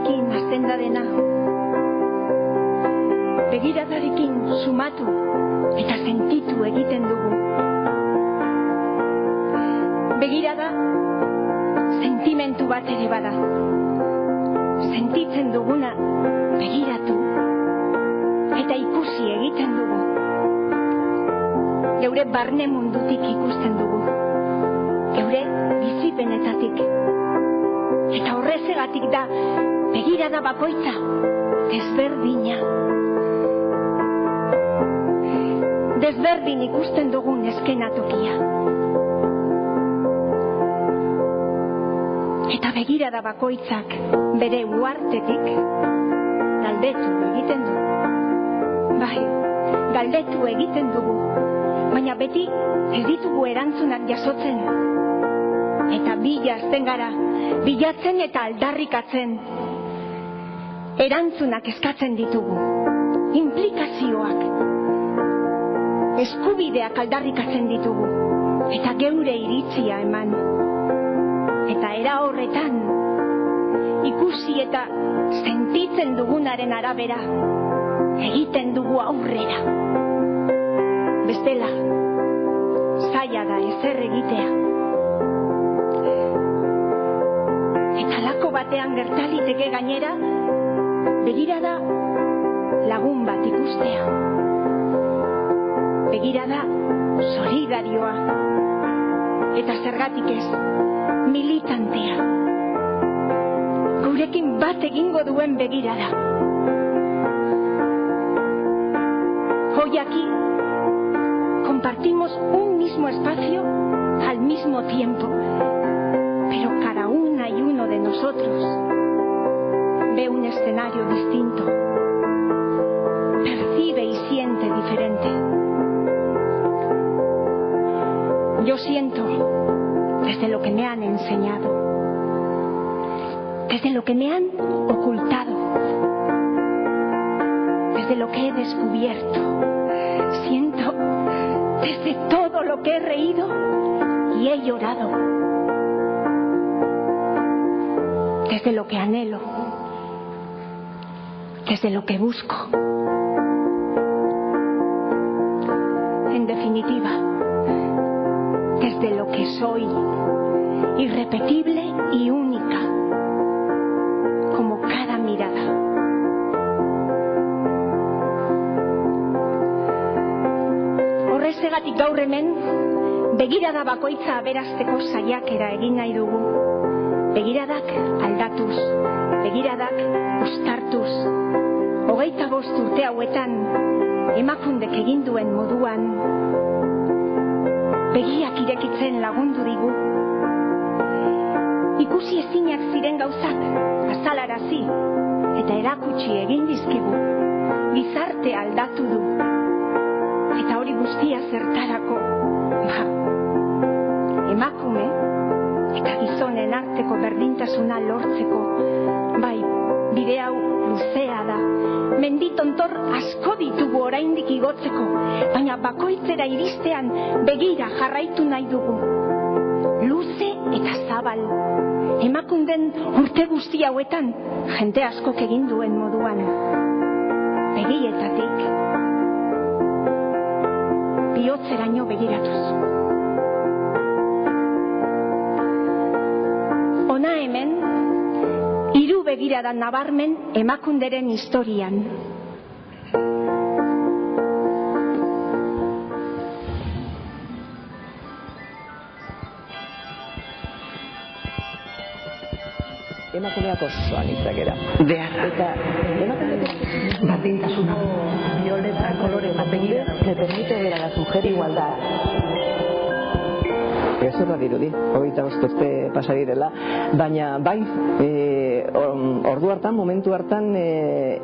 begiradarekin hasten da dena. Begiradarekin sumatu eta sentitu egiten dugu. Begirada sentimentu bat ere bada. Sentitzen duguna begiratu eta ikusi egiten dugu. Geure barne mundutik ikusten dugu. Geure bizipenetatik. Eta horrezegatik da begirada bakoitza desberdina. Desberdin ikusten dugun eskenatokia. Eta begirada bakoitzak bere uhartetik galdetu egiten du. Bai, galdetu egiten dugu. Baina beti ez ditugu erantzunak jasotzen. Eta bilazten gara, bilatzen eta aldarrikatzen. Erantzunak eskatzen ditugu. Implikazioak. Eskubideak aldarrikatzen ditugu. Eta geure iritzia eman. Eta era horretan, ikusi eta sentitzen dugunaren arabera, egiten dugu aurrera. Bestela, zaila da ezer egitea. Eta lako batean gertaliteke gainera, begirada lagun bat ikustea. Begirada solidarioa. Eta zergatik ez, militantea. Gurekin bat egingo duen begirada. Hoy aquí compartimos un mismo espacio al mismo tiempo, pero cada una y uno de nosotros ve un escenario distinto, percibe y siente diferente. Yo siento desde lo que me han enseñado, desde lo que me han ocultado, desde lo que he descubierto. Siento desde todo lo que he reído y he llorado, desde lo que anhelo, desde lo que busco. En definitiva, desde lo que soy, irrepetible y única, como cada mirada. Horrezegatik gaur hemen, begirada bakoitza aberasteko saiakera egin nahi dugu. Begiradak aldatuz, begiradak uztartuz. 25 urte hauetan, emakundek egin duen moduan, begiak irekitzen lagundu digu. Ikusi ezinak ziren gauzak azalarazi eta erakutsi egin dizkigu. Gizarte aldatu du. Eta hori guztia zertarako. Emakume eta gizonen arteko berdintasuna lortzeko. Bai, bide hau luzea da. Menditontor asko ditugu oraindik igotzeko, baina bakoitzera iristean begira jarraitu nahi dugu. Luze eta zabal. Emakunden urte guzti hauetan jende askok egin duen moduan. Begietatik bihotzeraino begiratuz. Hona hemen, 3 begirada nabarmen emakunderen historian. Emakumeak oso anitzak era. Behar. Eta emakumeak berdintasuna. Violeta, colores, emakume que permite ver a la mujer igualdad. Eso da dirudi, 25 urte pasa direla, baina bai, ordu hartan, momentu hartan,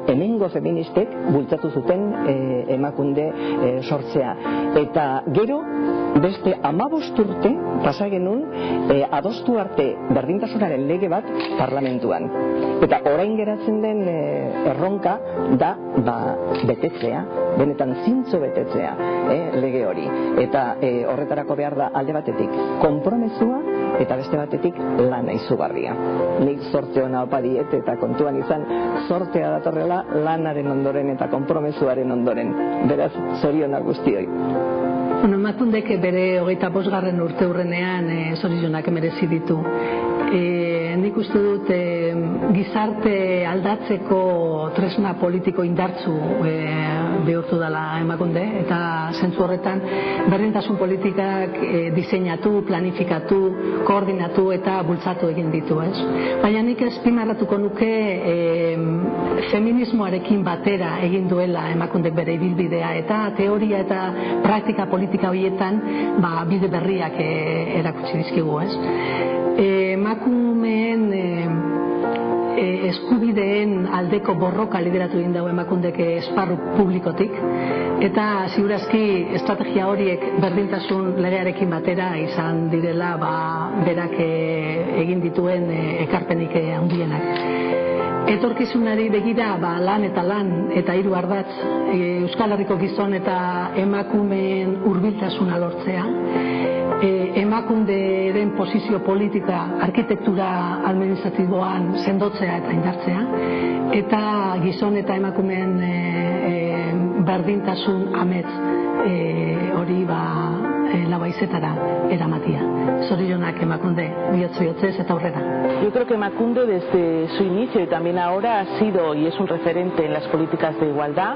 hemengo feministek bultzatu zuten emakunde sortzea. Eta gero, beste 15 urte pasa genuen adostu arte berdintasunaren lege bat parlamentuan. Eta orain geratzen den erronka da betetzea, benetan zintzo betetzea lege hori. Eta horretarako behar da alde batetik konpromesua eta beste batetik lana izugarria. Nik zorte hona opa diet eta kontuan izan zortea datorrela lanaren ondoren eta konpromesuaren ondoren. Beraz, zorionak guztioi. Emakundek bere 25. urteurrenean zorionak merezi ditu. Nik uste dut gizarte aldatzeko tresna politiko indartsu bihurtu dela emakunde, eta zentzu horretan berdintasun politikak diseinatu, planifikatu, koordinatu eta bultzatu egin ditu, ez? Baina nik azpimarratuko nuke feminismoarekin batera egin duela emakundek bere ibilbidea, eta teoria eta praktika politika horietan bide berriak erakutsi dizkigu, ez? Emakumeen eskubideen aldeko borroka lideratu egin dago emakundek esparru publikotik, eta ziurazki estrategia horiek berdintasun legearekin batera izan direla berak egin dituen ekarpenik handienak. Etorkizunari begira lan eta 3 ardatz, Euskal Herriko gizon eta emakumeen hurbiltasuna lortzea, emakunderen posizio politika, arkitektura administratiboan sendotzea eta indartzea, eta gizon eta emakumeen berdintasun amets hori labaizetara eramatia. Zorionak emakunde, bihotz-bihotzez eta aurrera. Yo creo que Emakunde desde su inicio y también ahora ha sido y es un referente en las políticas de igualdad.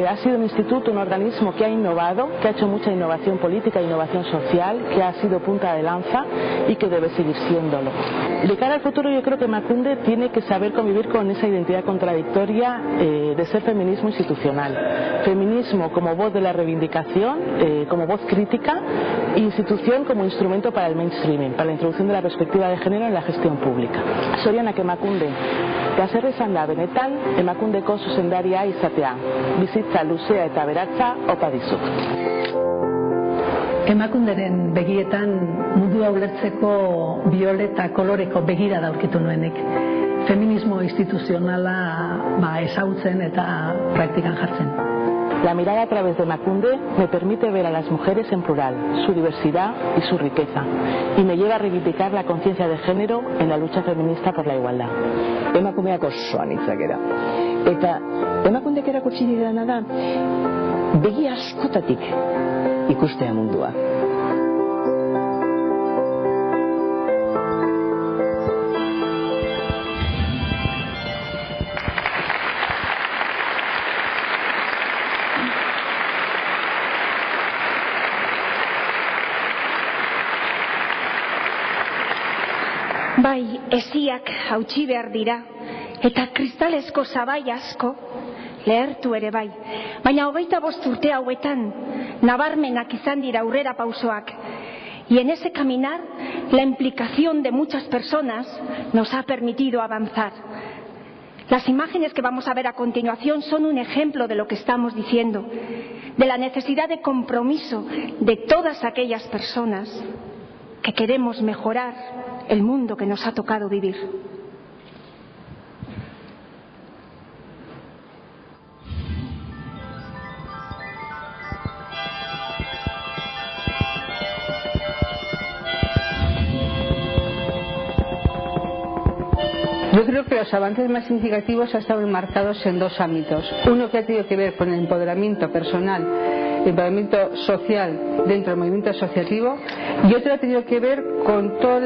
Ha sido un instituto, un organismo que ha innovado, que ha hecho mucha innovación política e innovación social, que ha sido punta de lanza y que debe seguir siéndolo. De cara al futuro yo creo que Emakunde tiene que saber convivir con esa identidad contradictoria de ser feminismo institucional. Feminismo como voz de la reivindicación, como voz crítica, e institución como instrumento para el mainstreaming, para la introducción de la perspectiva de género en la gestión pública. Zorionak Emakunde, haserre izan da benetan emakundeko zuzendaria izatea. Bizitza luzea eta beratza opa dizut. Emakunderen begietan mundua ulertzeko bioleta koloreko begirada aurkitu nuenik. Feminismo instituzionala ezagutzen eta praktikan jartzen. La mirada a través de Emakunde me permite ver a las mujeres en plural, su diversidad y su riqueza, y me lleva a reivindicar la conciencia de género en la lucha feminista por la igualdad. Emakumeak oso anitzak era. Eta emakundek erakutsi didana da begi askotatik ikustea mundua. Bai, esiak hautsi behar dira, eta kristalezko zabai asko lehertu ere bai. Baina 25 urte hauetan, nabarmenak izan dira aurrera pausoak. Y en ese caminar, la implicación de muchas personas nos ha permitido avanzar. Las imágenes que vamos a ver a continuación son un ejemplo de lo que estamos diciendo, de la necesidad de compromiso de todas aquellas personas que queremos mejorar el mundo que nos ha tocado vivir. Yo creo que los avances más significativos han estado enmarcados en 2 ámbitos. Uno que ha tenido que ver con el empoderamiento personal, el empoderamiento social dentro del movimiento asociativo, y otro ha tenido que ver con toda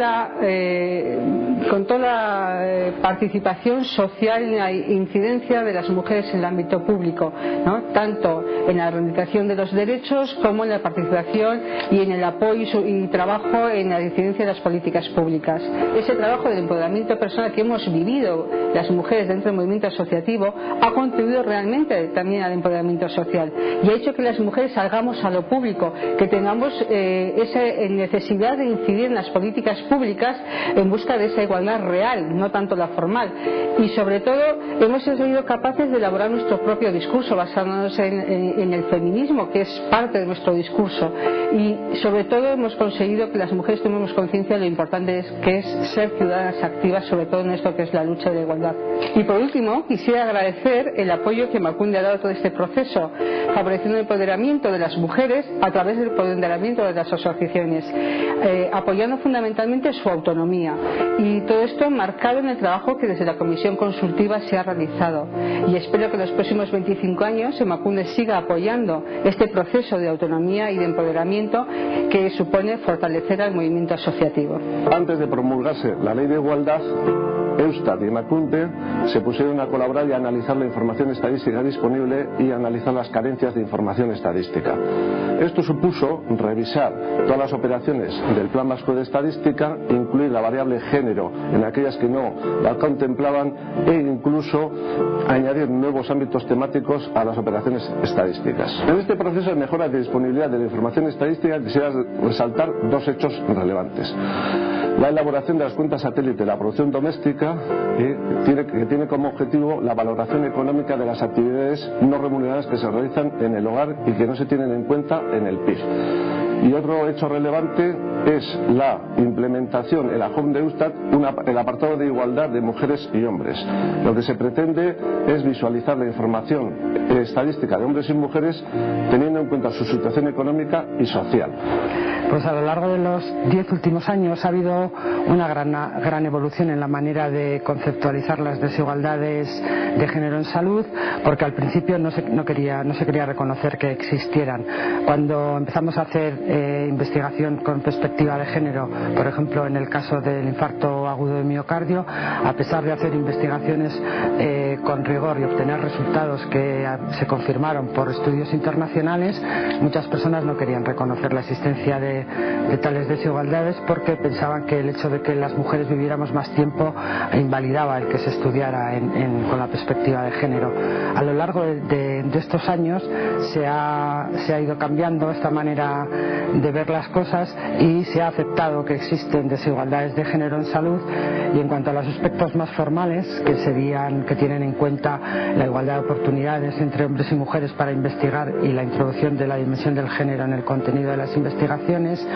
la participación social y la incidencia de las mujeres en el ámbito público, ¿no? Tanto en la reivindicación de los derechos como en la participación y en el apoyo y trabajo en la incidencia de las políticas públicas. Ese trabajo del empoderamiento personal que hemos vivido las mujeres dentro del movimiento asociativo ha contribuido realmente también al empoderamiento social y ha hecho que las mujeres salgamos a lo público, que tengamos esa necesidad de incidir en las políticas públicas en busca de esa igualdad real, no tanto la formal. Y sobre todo hemos sido capaces de elaborar nuestro propio discurso basándonos en el feminismo, que es parte de nuestro discurso, y sobre todo hemos conseguido que las mujeres tomemos conciencia de lo importante que es ser ciudadanas activas, sobre todo en esto que es la lucha de la igualdad. igualdad. Y por último, quisiera agradecer el apoyo que Emakunde ha dado a todo este proceso, favoreciendo el empoderamiento de las mujeres a través del empoderamiento de las asociaciones, apoyando fundamentalmente su autonomía. Y todo esto marcado en el trabajo que desde la Comisión Consultiva se ha realizado. Y espero que en los próximos 25 años Emakunde siga apoyando este proceso de autonomía y de empoderamiento que supone fortalecer al movimiento asociativo. Antes de promulgarse la Ley de Igualdad, Eustat y Emakunde se pusieron a colaborar y a analizar la información estadística disponible y a analizar las carencias de información estadística. Esto supuso revisar todas las operaciones del Plan Vasco de Estadística, incluir la variable género en aquellas que no la contemplaban e incluso añadir nuevos ámbitos temáticos a las operaciones estadísticas. En este proceso de mejora de disponibilidad de la información estadística quisiera resaltar dos hechos relevantes. La elaboración de las cuentas satélite de la producción doméstica, que tiene como objetivo la valoración económica de las actividades no remuneradas que se realizan en el hogar y que no se tienen en cuenta en el PIB. Y otro hecho relevante es la implementación en la home de Eustat, el apartado de igualdad de mujeres y hombres. Lo que se pretende es visualizar la información estadística de hombres y mujeres teniendo en cuenta su situación económica y social. Pues a lo largo de los 10 últimos años ha habido una gran evolución en la manera de conceptualizar las desigualdades de género en salud, porque al principio no se quería reconocer que existieran. Cuando empezamos a hacer investigación con perspectiva de género, por ejemplo en el caso del infarto agudo de miocardio, a pesar de hacer investigaciones con rigor y obtener resultados que se confirmaron por estudios internacionales, muchas personas no querían reconocer la existencia de tales desigualdades porque pensaban que el hecho de que las mujeres viviéramos más tiempo invalidaba el que se estudiara con la perspectiva de género. A lo largo de estos años se ha ido cambiando esta manera de ver las cosas y se ha aceptado que existen desigualdades de género en salud, y en cuanto a los aspectos más formales que tienen en cuenta la igualdad de oportunidades entre hombres y mujeres para investigar y la introducción de la dimensión del género en el contenido de las investigaciones,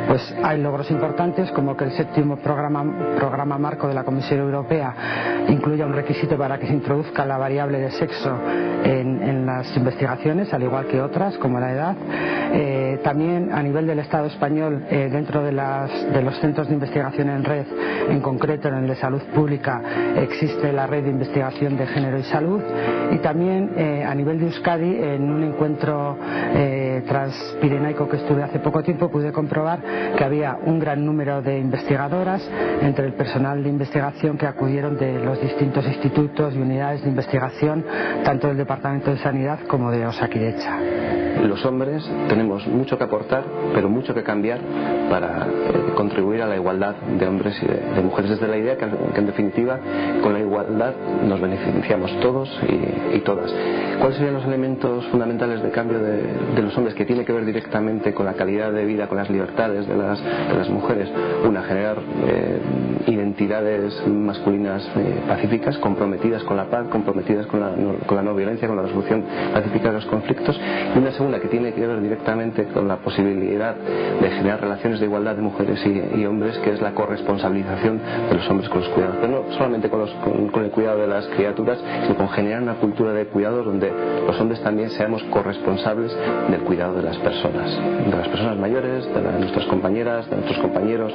pues hay logros importantes, como que el séptimo programa marco de la Comisión Europea incluya un requisito para que se introduzca la variable de sexo en las investigaciones, al igual que otras como la edad. También a nivel del Estado español, dentro de los centros de investigación en red, en concreto en el de salud pública, existe la red de investigación de género y salud. Y también a nivel de Euskadi, en un encuentro transpirenaico que estuve hace poco tiempo, pude comprobar que había un gran número de investigadoras entre el personal de investigación que acudieron de los distintos institutos y unidades de investigación, tanto del Departamento de Sanidad como de Osakidetza. Los hombres tenemos mucho que aportar, pero mucho que cambiar para contribuir a la igualdad de hombres y de mujeres. Desde la idea que en definitiva con la igualdad nos beneficiamos todos y todas. ¿Cuáles serían los elementos fundamentales de cambio de los hombres, que tiene que ver directamente con la calidad de vida, con las libertades de las mujeres? Una, generar identidades masculinas pacíficas, comprometidas con la paz, comprometidas con la no violencia, con la resolución pacífica de los conflictos. Y una segunda, que tiene que ver directamente con la posibilidad de generar relaciones de igualdad de mujeres y hombres, que es la corresponsabilización de los hombres con los cuidados, pero no solamente con el cuidado de las criaturas, sino con generar una cultura de cuidados donde los hombres también seamos corresponsables del cuidado de las personas mayores, de nuestras compañeras, de nuestros compañeros,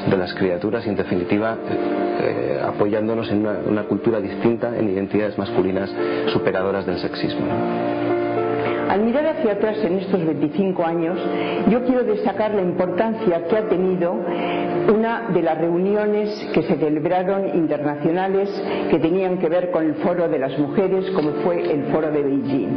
de las criaturas, y en definitiva apoyándonos en una cultura distinta, en identidades masculinas superadoras del sexismo. Al mirar hacia atrás en estos 25 años, yo quiero destacar la importancia que ha tenido una de las reuniones que se celebraron internacionales que tenían que ver con el Foro de las Mujeres, como fue el Foro de Beijing.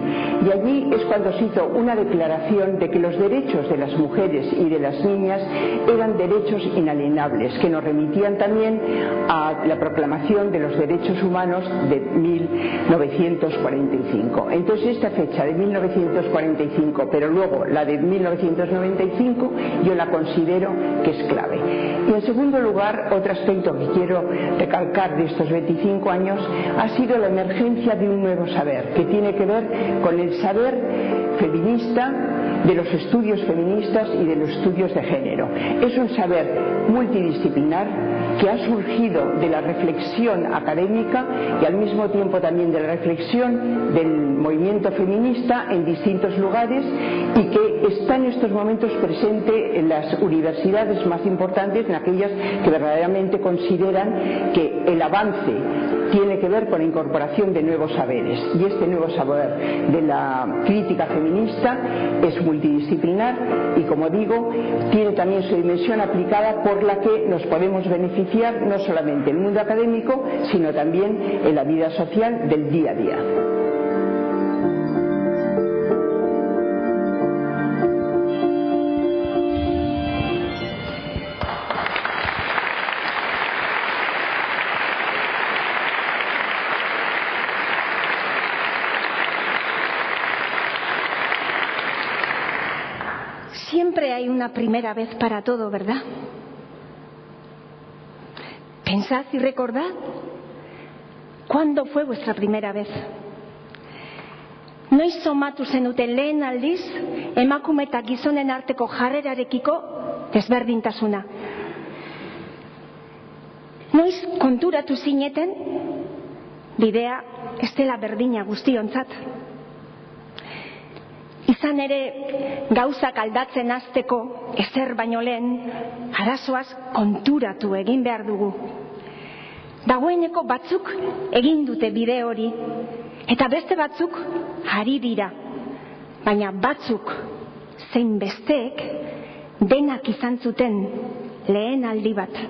Y allí es cuando se hizo una declaración de que los derechos de las mujeres y de las niñas eran derechos inalienables, que nos remitían también a la proclamación de los derechos humanos de 1945. Entonces esta fecha de 1945, pero luego la de 1995, yo la considero que es clave. Y en segundo lugar, otro aspecto que quiero recalcar de estos 25 años ha sido la emergencia de un nuevo saber, que tiene que ver con el saber feminista, de los estudios feministas y de los estudios de género. Es un saber multidisciplinar que ha surgido de la reflexión académica y al mismo tiempo también de la reflexión del movimiento feminista en distintos lugares y que está en estos momentos presente en las universidades más importantes, en aquellas que verdaderamente consideran que el avance tiene que ver con la incorporación de nuevos saberes, y este nuevo saber de la crítica feminista es multidisciplinar y, como digo, tiene también su dimensión aplicada por la que nos podemos beneficiar no solamente en el mundo académico, sino también en la vida social del día a día. Siempre hay una primera vez para todo, ¿verdad? Pensad y recordad cuándo fue vuestra primera vez. Noiz somatu zenuten lehen aldiz emakume eta gizonen arteko jarrerarekiko desberdintasuna? Noiz konturatu zineten bidea ez dela berdina guztiontzat? Izan ere, gauzak aldatzen hasteko ezer baino lehen, arazoaz konturatu egin behar dugu. Dagoeneko batzuk egin dute bide hori, eta beste batzuk ari dira. Baina batzuk, zein besteek, denak izan zuten lehen aldi bat.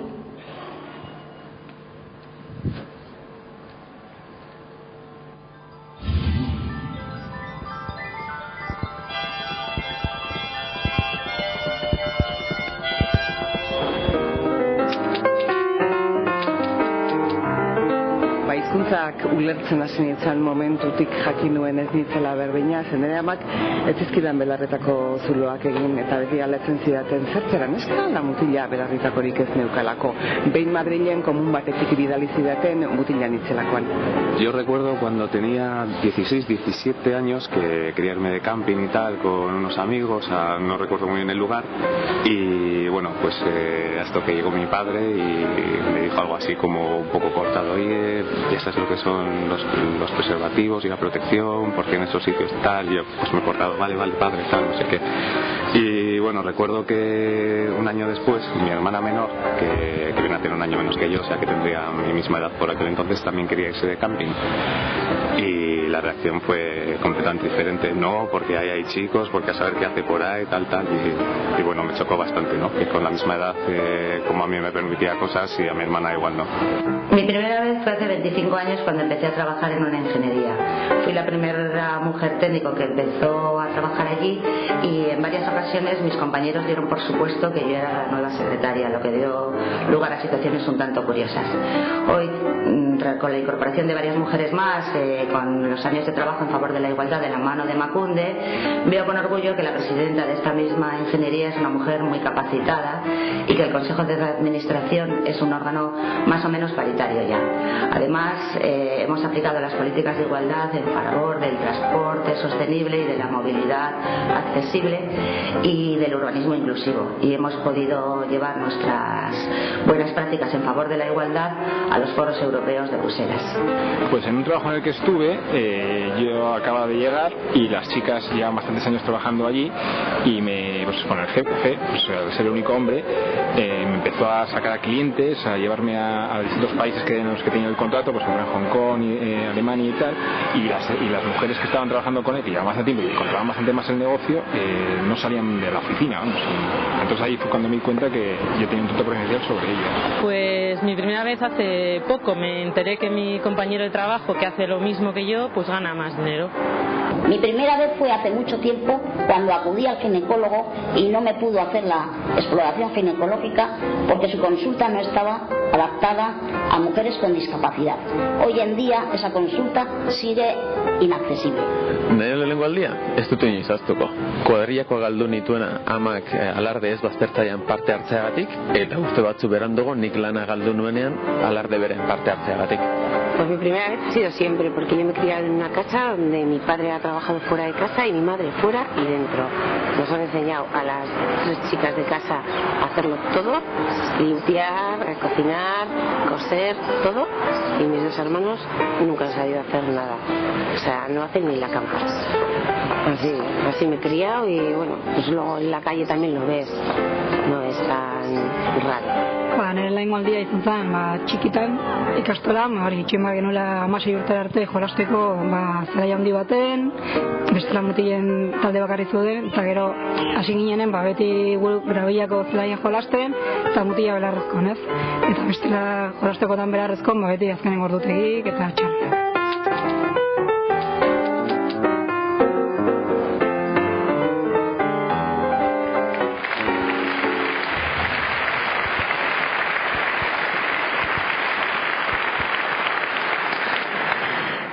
Hizkuntzak ulertzen hasi nintzen momentutik jakin nuen ez nintzela berdina, zen nire amak ez zizkidan belarretako zuloak egin eta beti aletzen zidaten zertzera neska la mutila belarritakorik ez neukalako. Behin Madrilen komun batetik bidali zidaten mutila nitzelakoan. Yo recuerdo cuando tenía 16, 17 años que quería irme de camping y tal con unos amigos, no recuerdo muy bien el lugar, y bueno, pues hasta que llegó mi padre y me dijo algo así como un poco cortado: oye, ya sabes lo que son los preservativos y la protección, porque en esos sitios tal. Yo pues me he cortado, vale padre, tal, no sé qué. Y bueno, recuerdo que un año después mi hermana menor, que viene a tener un año menos que yo, o sea que tendría mi misma edad por aquel entonces, también quería irse de camping, y la reacción fue completamente diferente. No, porque ahí hay chicos, porque a saber qué hace por ahí, tal, y bueno, me chocó bastante, ¿no? Que con la misma edad, como a mí me permitía cosas y a mi hermana igual no. Mi primera vez fue hace 25 años, cuando empecé a trabajar en una ingeniería. Fui la primera mujer técnico que empezó a trabajar allí, y en varias ocasiones mis compañeros dieron por supuesto que yo era la nueva secretaria, lo que dio lugar a situaciones un tanto curiosas. Hoy, con la incorporación de varias mujeres más, con los años de trabajo en favor de la igualdad de la mano de Emakunde, veo con orgullo que la presidenta de esta misma ingeniería es una mujer muy capacitada y que el Consejo de Administración es un órgano más o menos paritario ya. Además, hemos aplicado las políticas de igualdad en favor del transporte sostenible y de la movilidad accesible y del urbanismo inclusivo, y hemos podido llevar nuestras buenas prácticas en favor de la igualdad a los foros europeos de Bruselas. Pues en un trabajo en el que estuve, yo acababa de llegar y las chicas llevan bastantes años trabajando allí, y pues con el jefe, pues al ser el único hombre, me empezó a sacar a clientes, a llevarme a distintos países en los que tenía el contrato, pues como en Hong Kong, Alemania y tal, y las mujeres que estaban trabajando con él, que llevaban bastante tiempo y controlaban bastante más el negocio, no salían de la oficina, vamos. Entonces ahí fue cuando me di cuenta que yo tenía un trato preferencial sobre ellas. Pues mi primera vez hace poco me enteré que mi compañero de trabajo, que hace lo mismo que yo, pues gana más dinero. Mi primera vez fue hace mucho tiempo, cuando acudí al ginecólogo y no me pudo hacer la exploración ginecológica porque su consulta no estaba adaptada a mujeres con discapacidad. Hoy en día esa consulta sigue inaccesible. Nire lehenengo aldia, ez dut inoiz ahaztuko. Kuadrillako galdu nituena amak alarde ez baztertzailean parte hartzeagatik, eta urte batzu berandugo nik lana galdu nuenean alarde beren parte hartzeagatik. Pues mi primera vez ha sido siempre, porque yo me he criado en una casa donde mi padre ha trabajado fuera de casa y mi madre fuera y dentro. Nos han enseñado a las 3 chicas de casa a hacerlo todo, limpiar, cocinar, coser, todo, y mis 2 hermanos nunca han sabido hacer nada. O sea, no hacen ni la cama. Así me he criado y bueno, pues luego en la calle también lo ves, no es tan raro. Nire lehenengo aldia izan zen, txikitan ikastola, hori itxuen genuela 16 urtera arte jolasteko zelaia handi baten, bestela mutilen talde bakarri zeuden, eta gero hasi ginenen beti grabilako zelaia jolasten, eta mutila belarrezkoan, ez? Eta bestela jolastekotan belarrezkoan beti azkenen gordutegik eta txarra.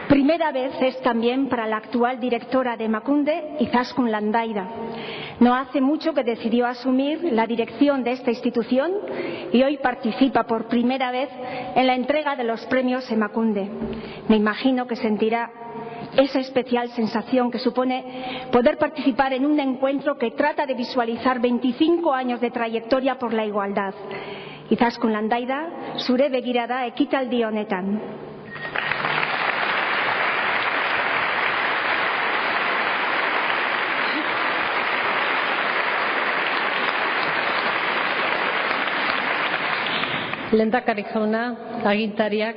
Primera vez es también para la actual directora de Emakunde, Izaskun Landaida. No hace mucho que decidió asumir la dirección de esta institución y hoy participa por primera vez en la entrega de los premios Emakunde. Me imagino que sentirá esa especial sensación que supone poder participar en un encuentro que trata de visualizar 25 años de trayectoria por la igualdad. Izaskun Landaida, zure begirada ekitaldi honetan. Lehendakari jauna, agintariak,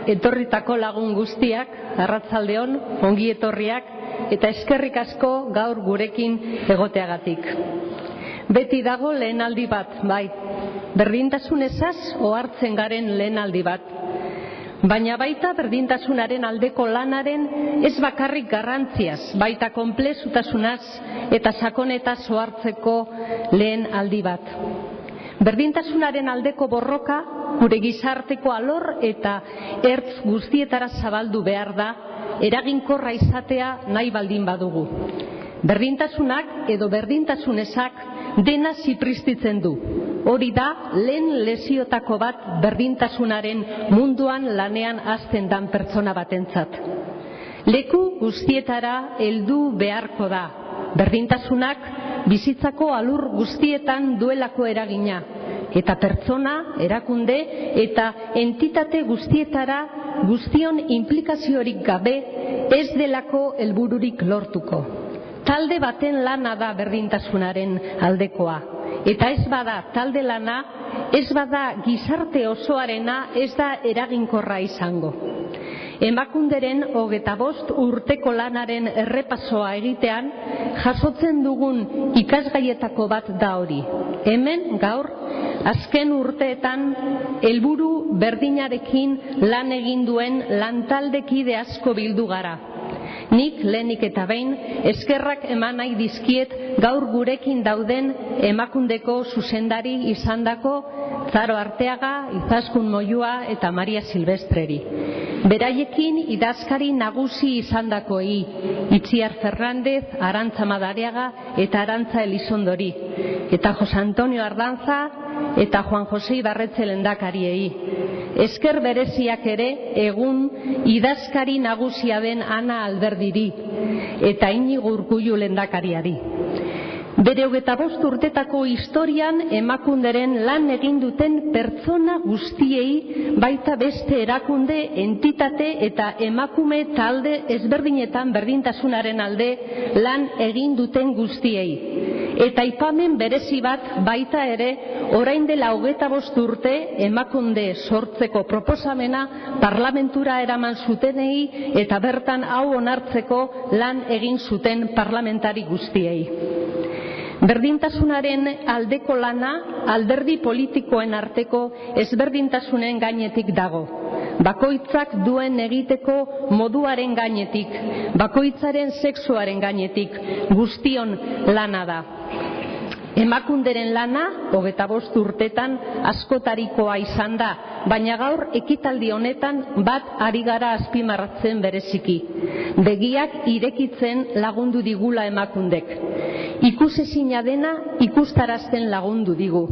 etorritako lagun guztiak, arratsaldeon, ongi etorriak eta eskerrik asko gaur gurekin egoteagatik. Beti dago lehenaldi bat, bai, berdintasun ezaz ohartzen garen lehenaldi bat. Baina baita berdintasunaren aldeko lanaren ez bakarrik garrantziaz, baita konplexutasunaz eta sakonetaz ohartzeko lehen aldi bat. Berdintasunaren aldeko borroka gure gizarteko alor eta ertz guztietara zabaldu behar da, eraginkorra izatea nahi baldin badugu. Berdintasunak edo berdintasunezak dena zipristitzen du. Hori da lehen lesiotako bat berdintasunaren munduan lanean hasten dan pertsona batentzat. Leku guztietara heldu beharko da. Berdintasunak bizitzako alur guztietan duelako eragina, eta pertsona, erakunde eta entitate guztietara guztion implikaziorik gabe ez delako helbururik lortuko. Talde baten lana da berdintasunaren aldekoa, eta ez bada talde lana, ez bada gizarte osoarena, ez da eraginkorra izango. Emakunderen 25 urteko lanaren errepasoa egitean jasotzen dugun ikasgaietako bat da hori. Hemen gaur azken urteetan helburu berdinarekin lan egin duen lantaldekide asko bildu gara. Nik lehenik eta behin eskerrak eman nahi dizkiet gaur gurekin dauden Emakundeko zuzendari izandako Zaro Arteaga, Izaskun Moyua eta Maria Silvestreri. Beraiekin idazkari nagusi izandakoei, Itziar Fernández, Arantza Madariaga eta Arantza Elizondori, eta Jose Antonio Ardanza eta Juan Jose Ibarretxe lehendakariei. Esker bereziak ere egun idazkari nagusia den Ana Alberdiri eta Inigo Urkullu lehendakariari. Bere 25 urtetako historian Emakunderen lan egin duten pertsona guztiei, baita beste erakunde, entitate eta emakume talde ezberdinetan berdintasunaren alde lan egin duten guztiei. Eta aipamen berezi bat baita ere, orain dela 25 urte Emakunde sortzeko proposamena parlamentura eraman zutenei eta bertan hau onartzeko lan egin zuten parlamentari guztiei. Berdintasunaren aldeko lana alderdi politikoen arteko ezberdintasunen gainetik dago. Bakoitzak duen egiteko moduaren gainetik, bakoitzaren sexuaren gainetik, guztion lana da. Emakunderen lana 25 urtetan askotarikoa izan da, baina gaur ekitaldi honetan bat ari gara azpimarratzen bereziki. Begiak irekitzen lagundu digula emakundek. Ikusezina dena ikustarazten lagundu digu.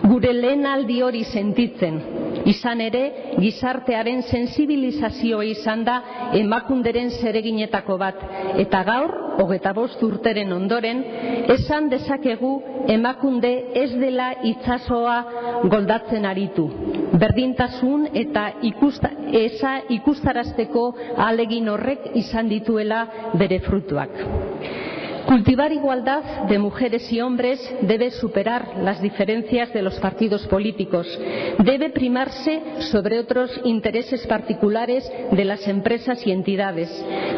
Gure lehen aldi hori sentitzen. Izan ere, gizartearen sensibilizazioa izan da emakunderen zereginetako bat. Eta gaur, 25 urteren ondoren, esan dezakegu emakunde ez dela itsasoa goldatzen aritu. Berdintasun eta ikustarazteko ahalegin horrek izan dituela bere frutuak. Cultivar igualdad de mujeres y hombres debe superar las diferencias de los partidos políticos, debe primarse sobre otros intereses particulares de las empresas y entidades,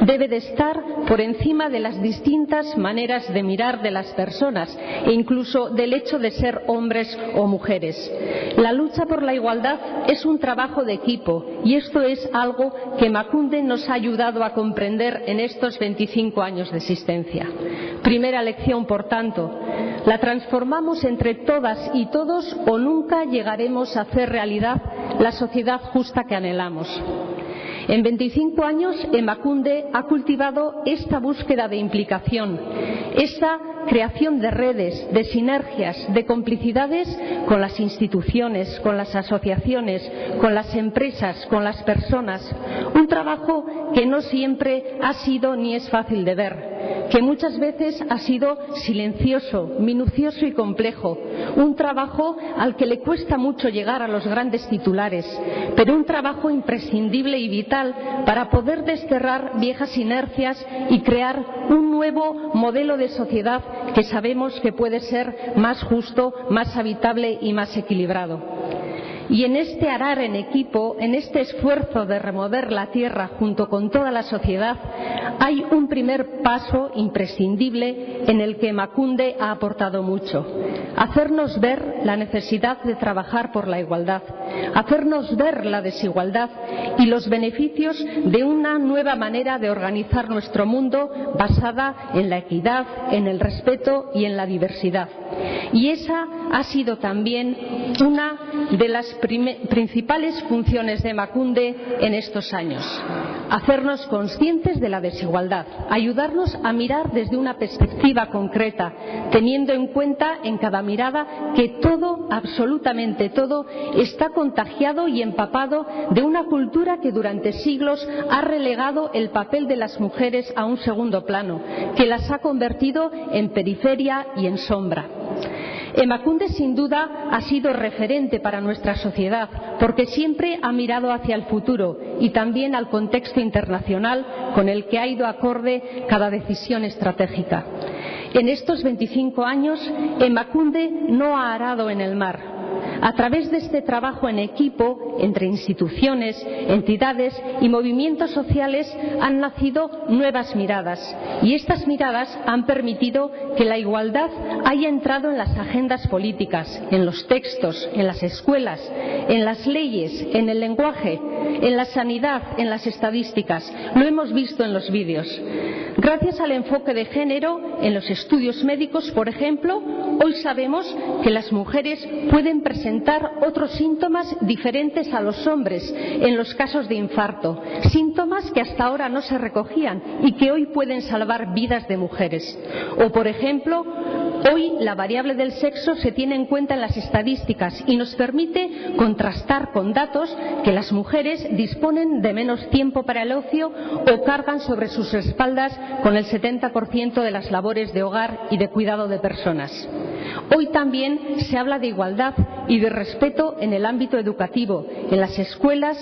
debe de estar por encima de las distintas maneras de mirar de las personas e incluso del hecho de ser hombres o mujeres. La lucha por la igualdad es un trabajo de equipo y esto es algo que Emakunde nos ha ayudado a comprender en estos 25 años de existencia. Primera lección, por tanto, la transformamos entre todas y todos o nunca llegaremos a hacer realidad la sociedad justa que anhelamos. En 25 años, Emakunde ha cultivado esta búsqueda de implicación, esta creación de redes, de sinergias, de complicidades con las instituciones, con las asociaciones, con las empresas, con las personas. Un trabajo que no siempre ha sido ni es fácil de ver, que muchas veces ha sido silencioso, minucioso y complejo. Un trabajo al que le cuesta mucho llegar a los grandes titulares, pero un trabajo imprescindible y vital para poder desterrar viejas inercias y crear un nuevo modelo de sociedad que sabemos que puede ser más justo, más habitable y más equilibrado. Y en este arar en equipo, en este esfuerzo de remover la tierra junto con toda la sociedad, hay un primer paso imprescindible en el que Emakunde ha aportado mucho. Hacernos ver la necesidad de trabajar por la igualdad, hacernos ver la desigualdad y los beneficios de una nueva manera de organizar nuestro mundo basada en la equidad, en el respeto y en la diversidad. Y esa ha sido también una de las principales funciones de Emakunde en estos años. Hacernos conscientes de la desigualdad, ayudarnos a mirar desde una perspectiva concreta, teniendo en cuenta en cada mirada que todo, absolutamente todo, está contagiado y empapado de una cultura que durante siglos ha relegado el papel de las mujeres a un segundo plano, que las ha convertido en periferia y en sombra. Emakunde sin duda ha sido referente para nuestra sociedad porque siempre ha mirado hacia el futuro y también al contexto internacional con el que ha ido acorde cada decisión estratégica. En estos 25 años, Emakunde no ha arado en el mar. A través de este trabajo en equipo, entre instituciones, entidades y movimientos sociales han nacido nuevas miradas y estas miradas han permitido que la igualdad haya entrado en las agendas políticas, en los textos, en las escuelas, en las leyes, en el lenguaje, en la sanidad, en las estadísticas. Lo hemos visto en los vídeos. Gracias al enfoque de género en los estudios médicos, por ejemplo, hoy sabemos que las mujeres pueden presentar otros síntomas diferentes a los hombres en los casos de infarto, síntomas que hasta ahora no se recogían y que hoy pueden salvar vidas de mujeres. O, por ejemplo, hoy la variable del sexo se tiene en cuenta en las estadísticas y nos permite contrastar con datos que las mujeres disponen de menos tiempo para el ocio o cargan sobre sus espaldas con el 70% de las labores de hogar y de cuidado de personas. Hoy también se habla de igualdad y de respeto en el ámbito educativo. En las escuelas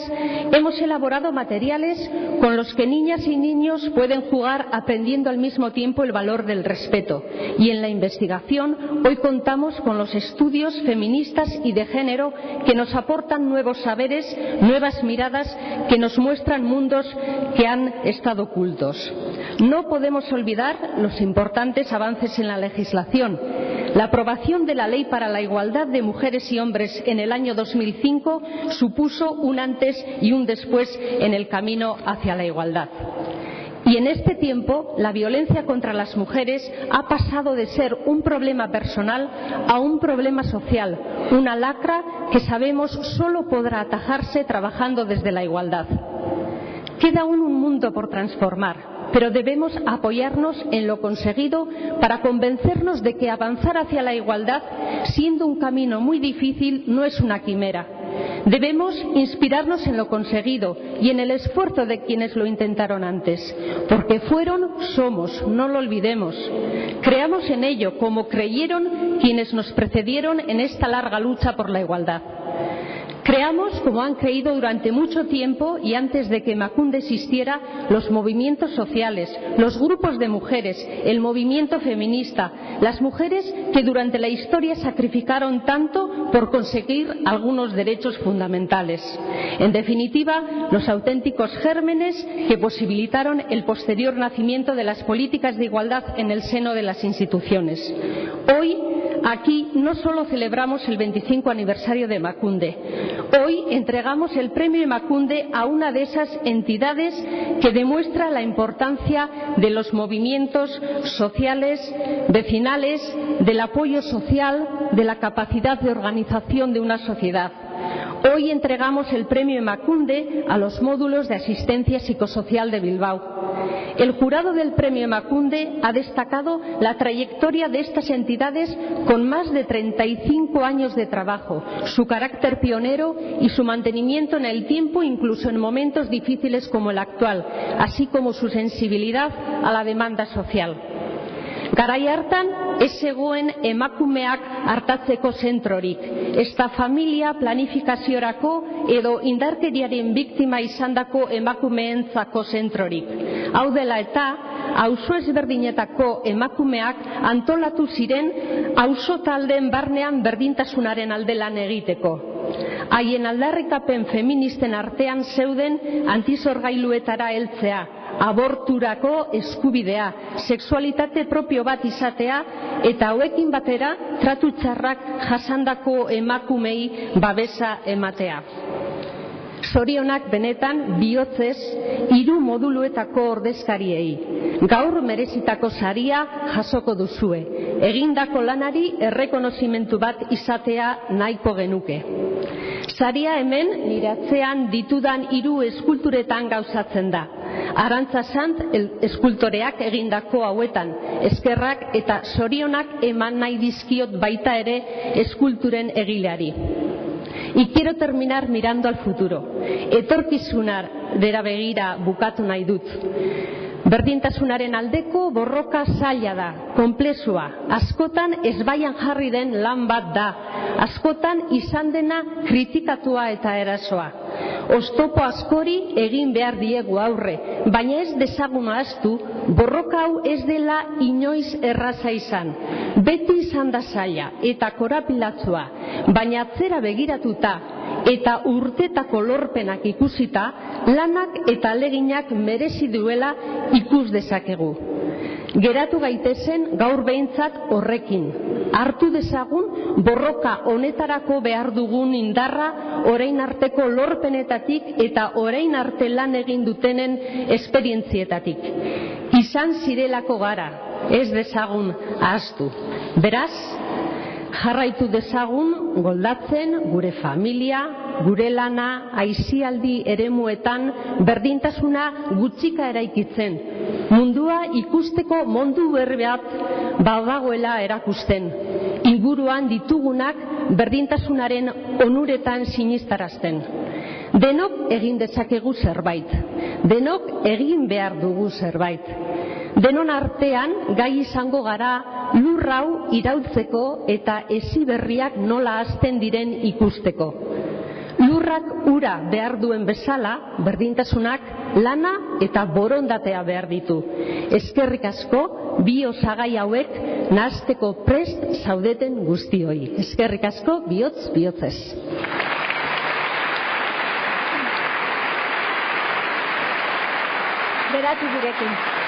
hemos elaborado materiales con los que niñas y niños pueden jugar aprendiendo al mismo tiempo el valor del respeto. Y en la investigación hoy contamos con los estudios feministas y de género que nos aportan nuevos saberes, nuevas miradas que nos muestran mundos que han estado ocultos. No podemos olvidar los importantes avances en la legislación. La aprobación de la Ley para la Igualdad de Mujeres y Hombres en el año 2005 supuso un antes y un después en el camino hacia la igualdad. Y en este tiempo, la violencia contra las mujeres ha pasado de ser un problema personal a un problema social, una lacra que sabemos solo podrá atajarse trabajando desde la igualdad. Queda aún un mundo por transformar, pero debemos apoyarnos en lo conseguido para convencernos de que avanzar hacia la igualdad, siendo un camino muy difícil, no es una quimera. Debemos inspirarnos en lo conseguido y en el esfuerzo de quienes lo intentaron antes, porque fueron, somos, no lo olvidemos. Creamos en ello como creyeron quienes nos precedieron en esta larga lucha por la igualdad. Creamos, como han creído durante mucho tiempo y antes de que Emakunde existiera, los movimientos sociales, los grupos de mujeres, el movimiento feminista, las mujeres que durante la historia sacrificaron tanto por conseguir algunos derechos fundamentales. En definitiva, los auténticos gérmenes que posibilitaron el posterior nacimiento de las políticas de igualdad en el seno de las instituciones. Hoy, aquí no solo celebramos el 25 aniversario de Emakunde, hoy entregamos el premio Emakunde a una de esas entidades que demuestra la importancia de los movimientos sociales, vecinales, del apoyo social, de la capacidad de organización de una sociedad. Hoy entregamos el premio Emakunde a los módulos de asistencia psicosocial de Bilbao. El jurado del premio Emakunde ha destacado la trayectoria de estas entidades con más de 35 años de trabajo, su carácter pionero y su mantenimiento en el tiempo, incluso en momentos difíciles como el actual, así como su sensibilidad a la demanda social. Garai hartan ez zegoen emakumeak artatzeko zentrorik, ezta familia planifikaziorako edo indarkeriaren biktima izandako emakumeentzako zentrorik. Hau dela eta, auzo ezberdinetako emakumeak antolatu ziren auzo taldeen barnean berdintasunaren alde lan egiteko. Haien aldarrikapen feministen artean zeuden antizorgailuetara heltzea, aborturako eskubidea, sexualitate propio bat izatea eta hauekin batera tratu txarrak jasandako emakumei babesa ematea. Zorionak benetan bihotzez 3 moduluetako ordezkariei. Gaur merezitako saria jasoko duzue. Egindako lanari errekonozimentu bat izatea nahiko genuke. Saria hemen nire atzean ditudan 3 eskulturetan gauzatzen da. Arantza Sant eskultoreak egindako hauetan, eskerrak eta zorionak eman nahi dizkiot baita ere eskulturen egileari. Y quiero terminar mirando al futuro. Etorkizunera begira bukatu nahi dut. Berdintasunaren aldeko borroka zaila da, konplexua, askotan ezbaian jarri den lan bat da, askotan izan dena kritikatua eta erasoa. Oztopo askori egin behar diegu aurre, baina ez dezagun ahaztu, borroka hau ez dela inoiz erraza izan. Beti izan da zaila eta korapilatsua, baina atzera begiratuta eta urtetako lorpenak ikusita, lanak eta aleginak merezi duela ikus dezakegu. Geratu gaitezen gaur behintzat horrekin. Hartu dezagun borroka honetarako behar dugun indarra orain arteko lorpenetatik eta orain arte lan egin dutenen esperientzietatik. Izan zirelako gara, ez dezagun ahaztu. Beraz, jarraitu dezagun goldatzen gure familia, gure lana, aisialdi eremuetan berdintasuna gutxika eraikitzen. Mundua ikusteko mundu berri bat badagoela erakusten. Inguruan ditugunak berdintasunaren onuretan sinistarazten. Denok egin dezakegu zerbait. Denok egin behar dugu zerbait. Denon artean gai izango gara lur hau iraultzeko eta heziberriak nola hasten diren ikusteko. Lurrak ura behar duen bezala, berdintasunak lana eta borondatea behar ditu. Eskerrik asko, bi osagai hauek nahasteko prest zaudeten guztioi. Eskerrik asko, bihotz, bihotzez. Geratu gurekin.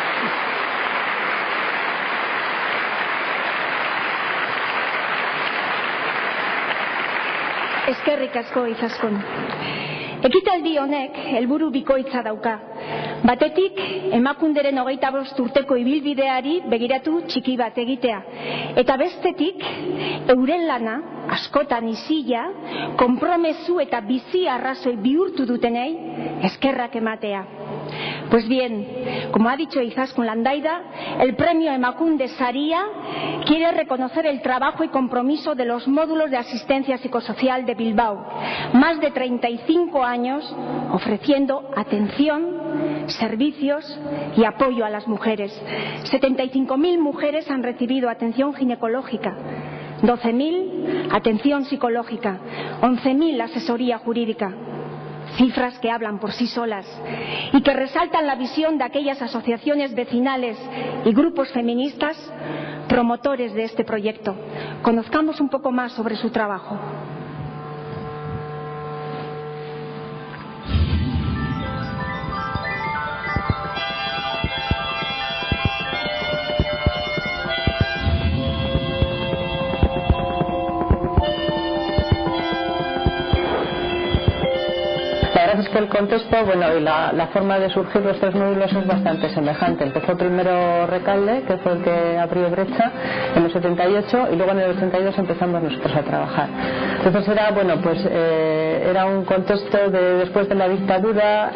Eskerrik asko Izaskun. Ekitaldi honek helburu bikoitza dauka. Batetik, emakunderen 25 urteko ibilbideari begiratu txiki bat egitea. Eta bestetik, euren lana, askotan isila, konpromezu eta bizi arrazoi bihurtu dutenei eskerrak ematea. Pues bien, como ha dicho Izaskun Landaida, el premio Emakunde Saria quiere reconocer el trabajo y compromiso de los módulos de asistencia psicosocial de Bilbao. Más de 35 años ofreciendo atención, servicios y apoyo a las mujeres. 75.000 mujeres han recibido atención ginecológica, 12.000 atención psicológica, 11.000 asesoría jurídica. Cifras que hablan por sí solas y que resaltan la visión de aquellas asociaciones vecinales y grupos feministas promotores de este proyecto. Conozcamos un poco más sobre su trabajo. Es que el contexto, bueno, y la forma de surgir los 3 módulos es bastante semejante. Empezó primero Recalde, que fue el que abrió brecha en el 78, y luego en el 82 empezamos nosotros a trabajar. Entonces era, bueno, pues era un contexto de después de la dictadura,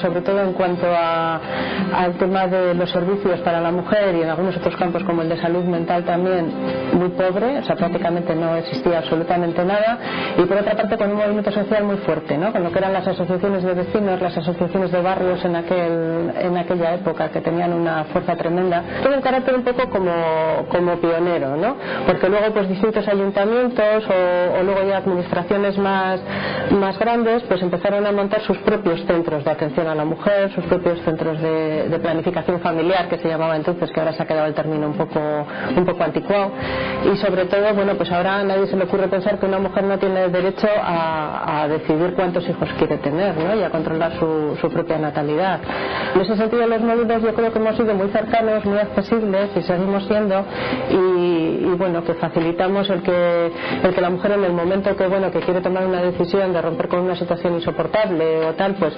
sobre todo en cuanto al tema de los servicios para la mujer y en algunos otros campos como el de salud mental también muy pobre, o sea, prácticamente no existía absolutamente nada, y por otra parte con un movimiento social muy fuerte, ¿no? Con lo que eran las asociaciones de vecinos, las asociaciones de barrios en aquella época, que tenían una fuerza tremenda, todo un carácter un poco como pionero, ¿no? Porque luego pues distintos ayuntamientos o luego ya administraciones más grandes pues empezaron a montar sus propios centros de atención a la mujer, sus propios centros de planificación familiar, que se llamaba entonces, que ahora se ha quedado el término un poco anticuado, y sobre todo, bueno, pues ahora a nadie se le ocurre pensar que una mujer no tiene derecho a decidir cuántos hijos quiere tener, ¿no? Y a controlar su propia natalidad. En ese sentido los módulos yo creo que hemos sido muy cercanos, muy accesibles, y seguimos siendo, y bueno, que facilitamos el que la mujer en el momento que quiere tomar una decisión de romper con una situación insoportable o tal, pues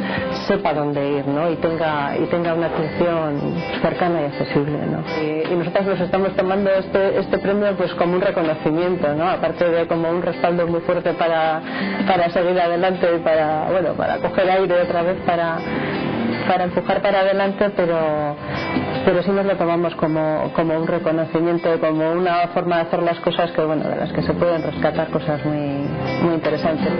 sepa dónde ir, ¿no? Y tenga una atención cercana y accesible, ¿no? Y nosotros nos estamos tomando este premio pues como un reconocimiento, ¿no? Aparte de como un respaldo muy fuerte para seguir adelante y para coger aire otra vez para empujar para adelante, pero sí nos lo tomamos como un reconocimiento, como una forma de hacer las cosas que, bueno, de las que se pueden rescatar cosas muy, muy interesantes.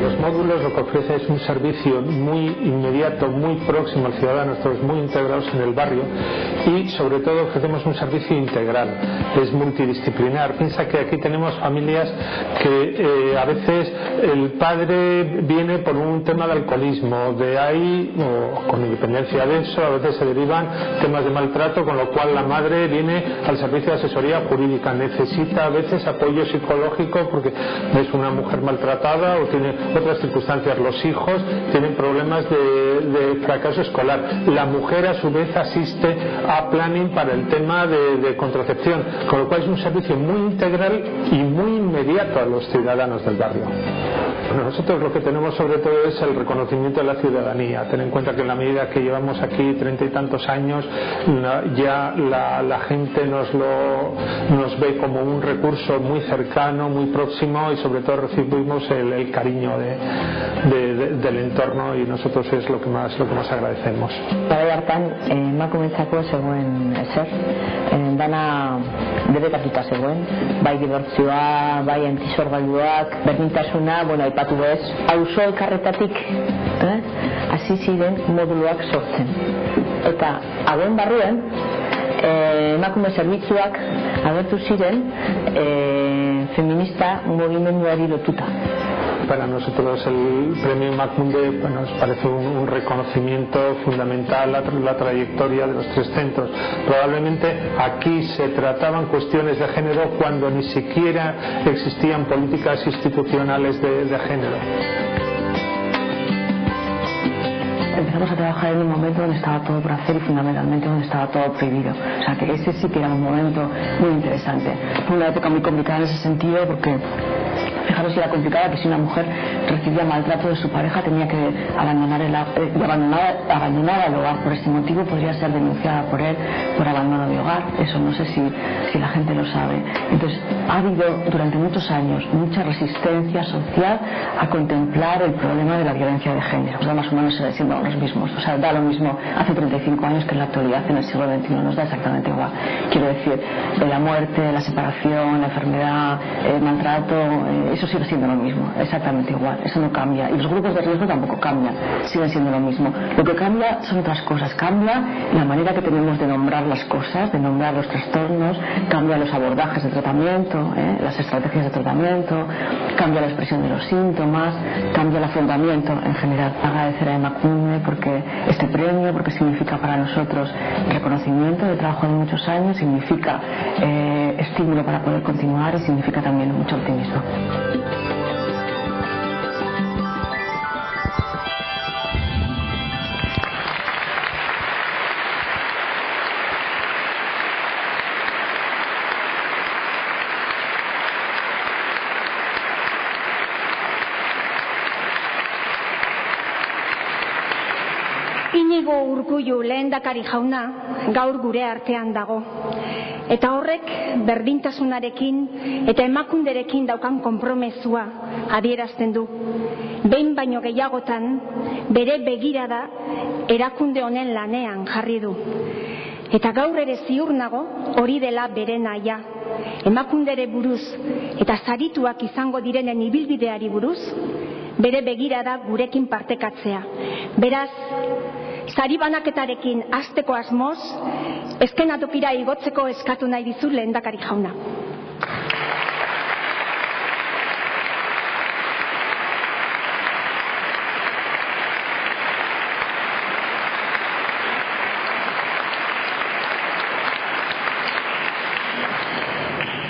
Los módulos lo que ofrece es un servicio muy inmediato, muy próximo al ciudadano, estamos muy integrados en el barrio, y sobre todo ofrecemos un servicio integral, es multidisciplinar. Piensa que aquí tenemos familias que a veces el padre viene por un tema de alcoholismo, de ahí, o con independencia de eso, a veces se derivan temas de maltrato, con lo cual la madre viene al servicio de asesoría jurídica, necesita a veces apoyo psicológico porque es una mujer maltratada o tiene otras circunstancias, los hijos tienen problemas de fracaso escolar, la mujer a su vez asiste a planning para el tema de contracepción, con lo cual es un servicio muy integral y muy inmediato a los ciudadanos del barrio. Bueno, nosotros lo que tenemos sobre todo es el reconocimiento de la ciudadanía. Ten en cuenta que en la medida que llevamos aquí 30 y tantos años, ya la gente nos ve como un recurso muy cercano, muy próximo, y sobre todo recibimos el cariño del entorno, y nosotros es lo que más agradecemos. Garai hartan emakumeentzako zegoen ezer, dana debekatuta zegoen, bai dibortzioa, bai antisorgailuak, berdintasuna, bueno, aipatu bez, auzo elkarretatik hasi ziren moduluak sortzen. Eta hauen barruan emakume zerbitzuak agertu ziren feminista mugimenduari lotuta. Para nosotros el premio Emakunde nos parece un reconocimiento fundamental a la trayectoria de los 3 centros. Probablemente aquí se trataban cuestiones de género cuando ni siquiera existían políticas institucionales de género. Empezamos a trabajar en un momento donde estaba todo por hacer y fundamentalmente donde estaba todo prohibido. O sea que ese sí que era un momento muy interesante. Fue una época muy complicada en ese sentido porque, fijaros, si era complicada, que si una mujer recibía maltrato de su pareja tenía que abandonar el hogar. Por este motivo podría ser denunciada por él por abandono de hogar. Eso no sé si la gente lo sabe. Entonces ha habido durante muchos años mucha resistencia social a contemplar el problema de la violencia de género. Los dramas humanos siguen siendo los mismos, o sea, da lo mismo hace 35 años que en la actualidad, en el siglo XXI, nos da exactamente igual. Quiero decir, de la muerte, la separación, la enfermedad, el maltrato, eso sigue siendo lo mismo, exactamente igual, eso no cambia. Y los grupos de riesgo tampoco cambian, siguen siendo lo mismo. Lo que cambia son otras cosas, cambia la manera que tenemos de nombrar las cosas, de nombrar los trastornos, cambia los abordajes de tratamiento, las estrategias de tratamiento, cambia la expresión de los síntomas, cambia el afrontamiento en general. Agradecer a Emakunde porque este premio, porque significa para nosotros reconocimiento de trabajo de muchos años, significa estímulo para poder continuar y significa también mucho optimismo. Iñigo Urkullu lehendakari jauna gaur gure artean dago. Eta horrek berdintasunarekin eta emakunderekin daukan konpromezua adierazten du. Behin baino gehiagotan bere begirada erakunde honen lanean jarri du. Eta gaur ere ziur nago hori dela bere nahia. Emakundere buruz eta sarituak izango direnen ibilbideari buruz bere begirada gurekin partekatzea. Beraz, sari banaketarekin hasteko asmoz, eskenatokira igotzeko eskatu nahi dizu lehendakari jauna.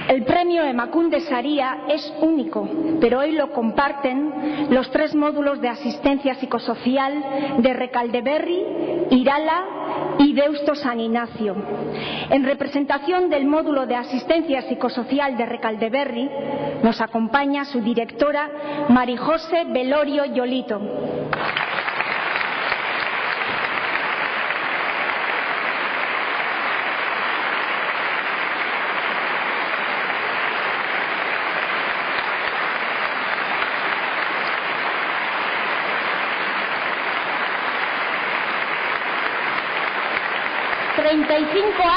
El premio Emakunde Saria es único, pero hoy lo comparten los 3 módulos de asistencia psicosocial de Rekaldeberri, Irala y Deusto San Ignacio. En representación del módulo de asistencia psicosocial de Rekaldeberri nos acompaña su directora Marijose Velorio Yolito.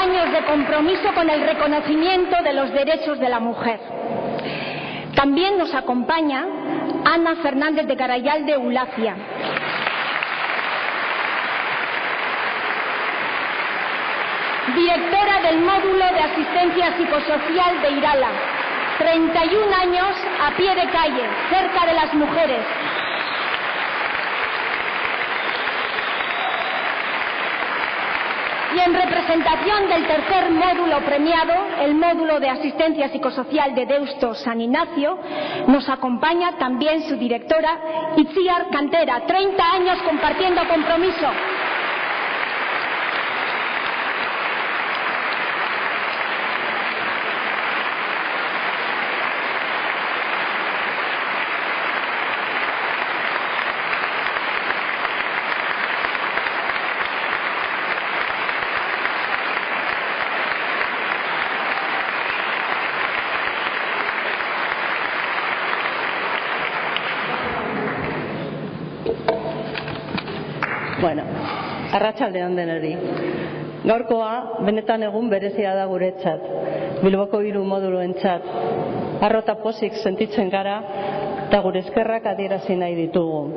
Años de compromiso con el reconocimiento de los derechos de la mujer. También nos acompaña Ana Fernández de Garayalde Ulacia. Directora del módulo de asistencia psicosocial de Irala. 31 años a pie de calle, cerca de las mujeres. Y en representación del tercer módulo premiado, el módulo de asistencia psicosocial de Deusto San Ignacio, nos acompaña también su directora Itziar Cantera, 30 años compartiendo compromiso. Bueno, arratsaldean denari. Gaurkoa benetan egun berezia da guretzat, Bilboko 3 moduloentzat. Harro eta pozik sentitzen gara eta gure eskerrak adierazi nahi ditugu.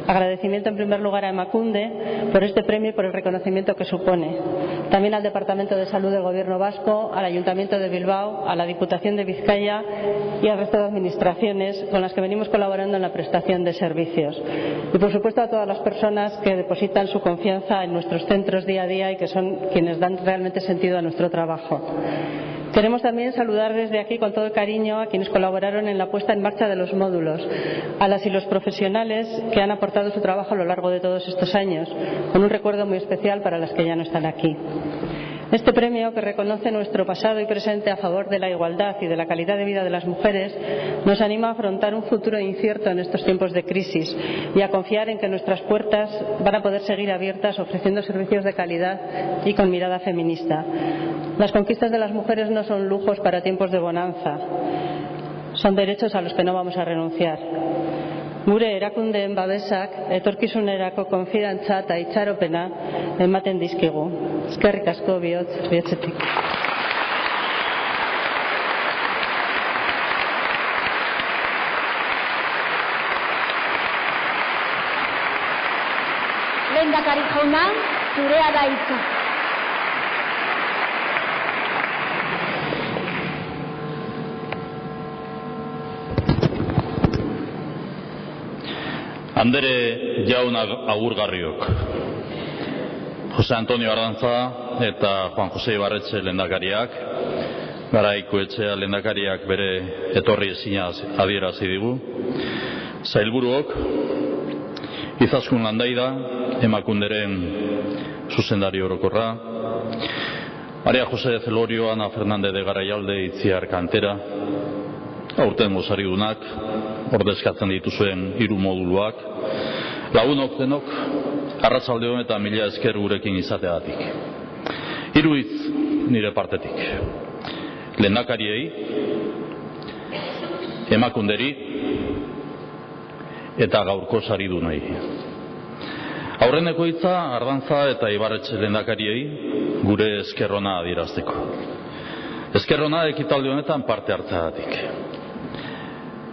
Agradecimiento en primer lugar a Emakunde por este premio y por el reconocimiento que supone. También al Departamento de Salud del Gobierno Vasco, al Ayuntamiento de Bilbao, a la Diputación de Vizcaya y al resto de administraciones con las que venimos colaborando en la prestación de servicios. Y por supuesto a todas las personas que depositan su confianza en nuestros centros día a día y que son quienes dan realmente sentido a nuestro trabajo. Queremos también saludar desde aquí con todo el cariño a quienes colaboraron en la puesta en marcha de los módulos, a las y los profesionales que han aportado su trabajo a lo largo de todos estos años, con un recuerdo muy especial para las que ya no están aquí. Este premio, que reconoce nuestro pasado y presente a favor de la igualdad y de la calidad de vida de las mujeres, nos anima a afrontar un futuro incierto en estos tiempos de crisis y a confiar en que nuestras puertas van a poder seguir abiertas ofreciendo servicios de calidad y con mirada feminista. Las conquistas de las mujeres no son lujos para tiempos de bonanza, son derechos a los que no vamos a renunciar. Gure erakundeen babesak etorkizunerako konfidantza eta itxaropena ematen dizkigu. Eskerrik asko bihotzetik. Lehendakari jauna, zurea da hitza. Andere jaunak agurgarriok. Jose Antonio Ardanza eta Juan Jose Ibarretxe lehendakariak, Garaiko Etxea lehendakariak bere etorri ezina adierazi digu. Sailburuok, Izaskun Landaida, Emakunderen zuzendari orokorra, Maria Jose Celorio, Ana Fernandez de Garaialde, Itziar Kantera, aurtengo saridunak, ordezkatzen dituzuen 3 moduluak, lagunok denok, arratsaldeon eta mila esker gurekin izateagatik. 3 hitz nire partetik. Lehendakariei, Emakunderi eta gaurko saridunei. Aurreneko hitza Ardanza eta Ibarretxe lehendakariei gure eskerrona adierazteko. Eskerrona ekitaldi honetan parte hartzeagatik.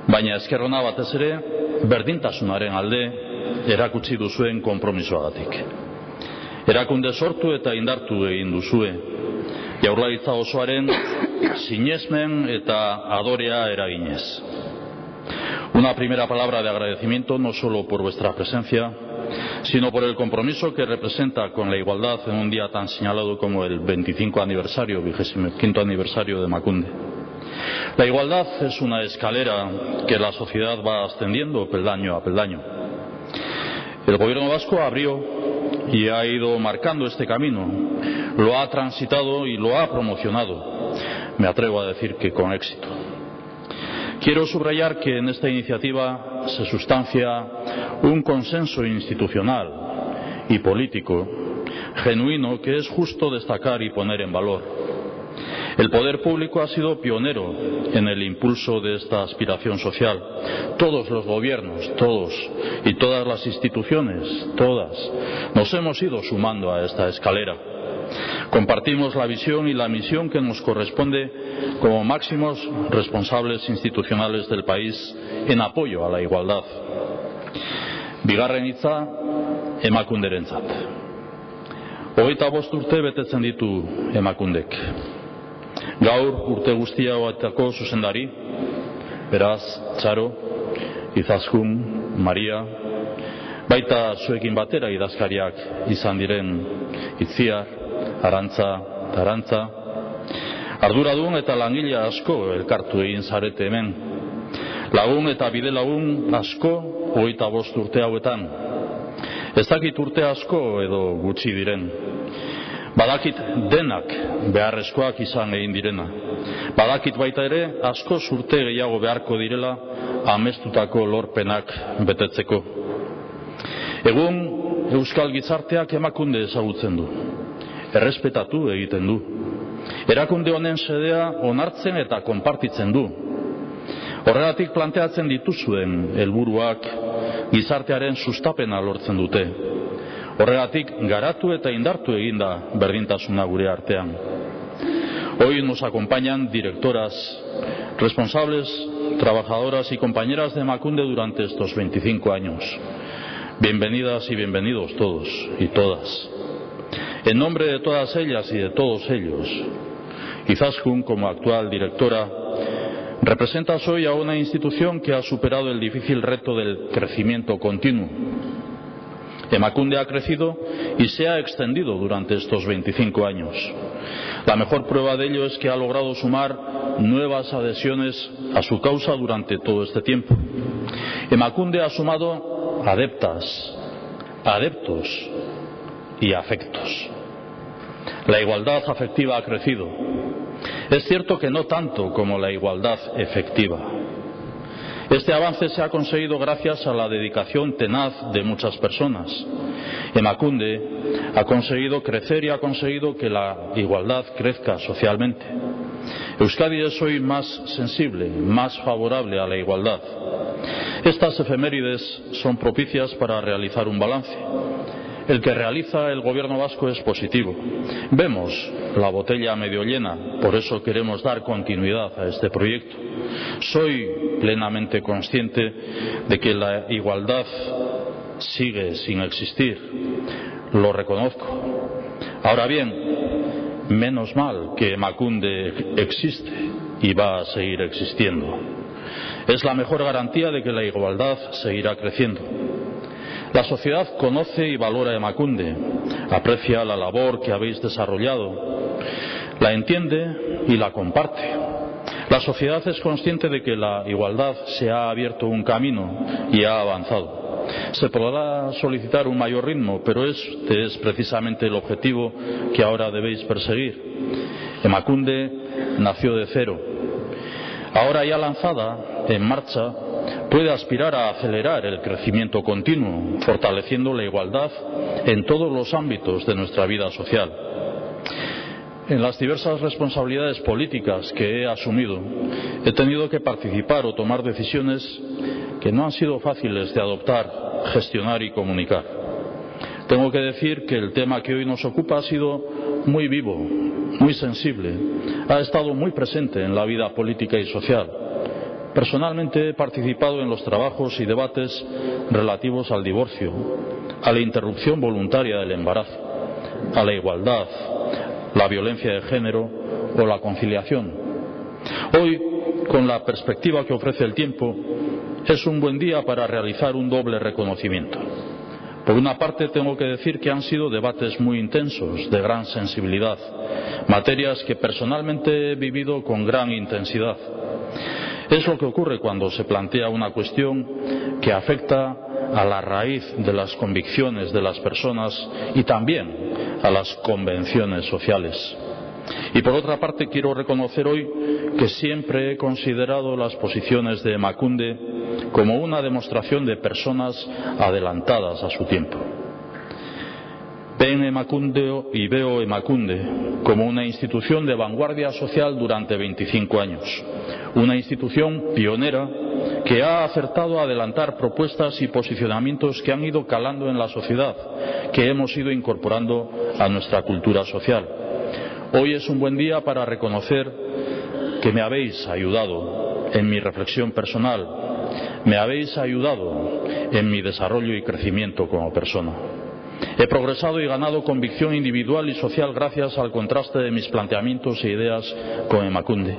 Baina eskerrona batez ere berdintasunaren alde erakutsi duzuen konpromisoagatik. Erakunde sortu eta indartu egin duzue, Jaurlaritza osoaren sinesmen eta adorea eraginez. Una primera palabra de agradecimiento no solo por vuestra presencia, sino por el compromiso que representa con la igualdad en un día tan señalado como el 25 aniversario, 25 aniversario de Emakunde. La igualdad es una escalera que la sociedad va ascendiendo peldaño a peldaño. El gobierno vasco abrió y ha ido marcando este camino, lo ha transitado y lo ha promocionado, me atrevo a decir que con éxito. Quiero subrayar que en esta iniciativa se sustancia un consenso institucional y político genuino que es justo destacar y poner en valor. El poder público ha sido pionero en el impulso de esta aspiración social. Todos los gobiernos, todos y todas las instituciones, todas, nos hemos ido sumando a esta escalera. Compartimos la visión y la misión que nos corresponde como máximos responsables institucionales del país en apoyo a la igualdad. Bigarren hitza, Emakunderentzat. 25 urte betetzen ditu Emakundek. Gaur urte guztia hauetako zuzendari, beraz, Txaro, Izaskun, Maria, baita zuekin batera idazkariak izan diren Itziar, Arantza, arduradun eta langile asko elkartu egin zarete hemen. Lagun eta bide lagun asko 25 urte hauetan. Ez dakit urte asko edo gutxi diren. Badakit denak beharrezkoak izan egin direna. Badakit baita ere asko urte gehiago beharko direla amestutako lorpenak betetzeko. Egun Euskal Gizarteak Emakunde ezagutzen du. Errespetatu egiten du. Erakunde honen xedea onartzen eta konpartitzen du. Horregatik planteatzen dituzuen helburuak gizartearen sustapena lortzen dute. Horregatik garatu eta indartu eginda berdintasuna gure artean. Hoy nos acompañan directoras, responsables, trabajadoras y compañeras de Emakunde durante estos 25 años. Bienvenidas y bienvenidos todos y todas. En nombre de todas ellas y de todos ellos, Izaskun, como actual directora, representas hoy a una institución que ha superado el difícil reto del crecimiento continuo. Emakunde ha crecido y se ha extendido durante estos 25 años. La mejor prueba de ello es que ha logrado sumar nuevas adhesiones a su causa durante todo este tiempo. Emakunde ha sumado adeptas, adeptos y afectos. La igualdad afectiva ha crecido. Es cierto que no tanto como la igualdad efectiva. Este avance se ha conseguido gracias a la dedicación tenaz de muchas personas. Emakunde ha conseguido crecer y ha conseguido que la igualdad crezca socialmente. Euskadi es hoy más sensible, más favorable a la igualdad. Estas efemérides son propicias para realizar un balance. El que realiza el gobierno vasco es positivo. Vemos la botella medio llena, por eso queremos dar continuidad a este proyecto. Soy plenamente consciente de que la igualdad sigue sin existir. Lo reconozco. Ahora bien, menos mal que Emakunde existe y va a seguir existiendo. Es la mejor garantía de que la igualdad seguirá creciendo. La sociedad conoce y valora Emakunde, aprecia la labor que habéis desarrollado, la entiende y la comparte. La sociedad es consciente de que la igualdad se ha abierto un camino y ha avanzado. Se podrá solicitar un mayor ritmo, pero este es precisamente el objetivo que ahora debéis perseguir. Emakunde nació de cero. Ahora ya lanzada, en marcha, puede aspirar a acelerar el crecimiento continuo, fortaleciendo la igualdad en todos los ámbitos de nuestra vida social. En las diversas responsabilidades políticas que he asumido, he tenido que participar o tomar decisiones que no han sido fáciles de adoptar, gestionar y comunicar. Tengo que decir que el tema que hoy nos ocupa ha sido muy vivo, muy sensible, ha estado muy presente en la vida política y social. Personalmente he participado en los trabajos y debates relativos al divorcio, a la interrupción voluntaria del embarazo, a la igualdad, la violencia de género o la conciliación. Hoy, con la perspectiva que ofrece el tiempo, es un buen día para realizar un doble reconocimiento. Por una parte, tengo que decir que han sido debates muy intensos, de gran sensibilidad, materias que personalmente he vivido con gran intensidad. Es lo que ocurre cuando se plantea una cuestión que afecta a la raíz de las convicciones de las personas y también a las convenciones sociales. Y por otra parte, quiero reconocer hoy que siempre he considerado las posiciones de Emakunde como una demostración de personas adelantadas a su tiempo. Ven Emakunde y veo Emakunde como una institución de vanguardia social durante 25 años, una institución pionera que ha acertado a adelantar propuestas y posicionamientos que han ido calando en la sociedad, que hemos ido incorporando a nuestra cultura social. Hoy es un buen día para reconocer que me habéis ayudado en mi reflexión personal, me habéis ayudado en mi desarrollo y crecimiento como persona. He progresado y ganado convicción individual y social gracias al contraste de mis planteamientos e ideas con Emakunde.